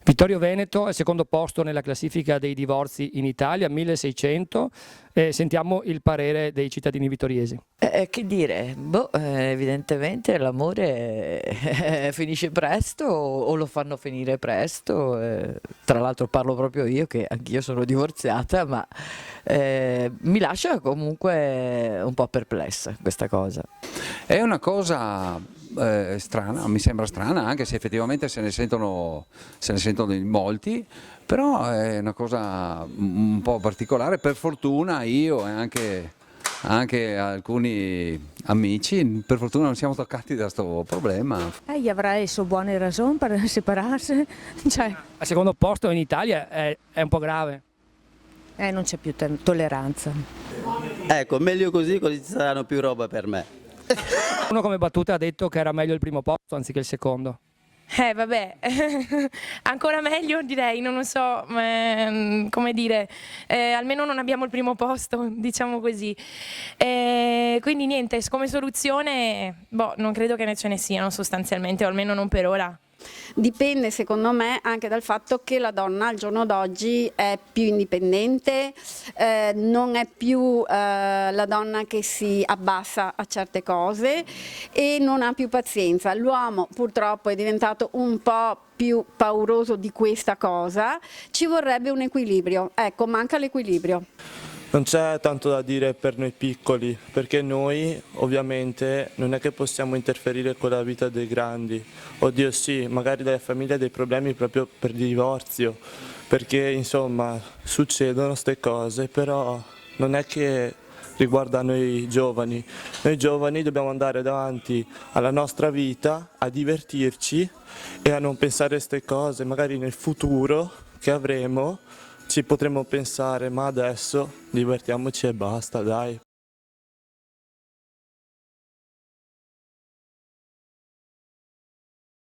Vittorio Veneto è al secondo posto nella classifica dei divorzi in Italia, 1600. Sentiamo il parere dei cittadini vittoriesi. Che dire, evidentemente l'amore finisce presto o lo fanno finire presto. Tra l'altro parlo proprio io che anch'io sono divorziata, ma mi lascia comunque un po' perplessa questa cosa. È una cosa strana, mi sembra strana, anche se effettivamente se ne sentono in molti, però è una cosa un po' particolare. Per fortuna io e anche alcuni amici, per fortuna non siamo toccati da questo problema. Gli avrà le sue buone ragioni per separarsi, cioè, Al secondo posto in Italia è un po' grave. non c'è più tolleranza. Ecco, meglio così ci saranno più roba per me. Uno come battuta ha detto che era meglio il primo posto anziché il secondo. Vabbè, ancora meglio direi, non lo so, come dire, almeno non abbiamo il primo posto, diciamo così. Quindi niente, come soluzione, non credo che ce ne siano sostanzialmente, o almeno non per ora. Dipende secondo me anche dal fatto che la donna al giorno d'oggi è più indipendente, non è più la donna che si abbassa a certe cose e non ha più pazienza. L'uomo purtroppo è diventato un po' più pauroso di questa cosa, ci vorrebbe un equilibrio, ecco, manca l'equilibrio. Non c'è tanto da dire per noi piccoli, perché noi ovviamente non è che possiamo interferire con la vita dei grandi. Oddio sì, magari delle famiglie dei problemi proprio per divorzio, perché insomma succedono queste cose, però non è che riguarda noi giovani. Noi giovani dobbiamo andare davanti alla nostra vita, a divertirci e a non pensare a queste cose, magari nel futuro che avremo ci potremmo pensare, ma adesso divertiamoci e basta, dai.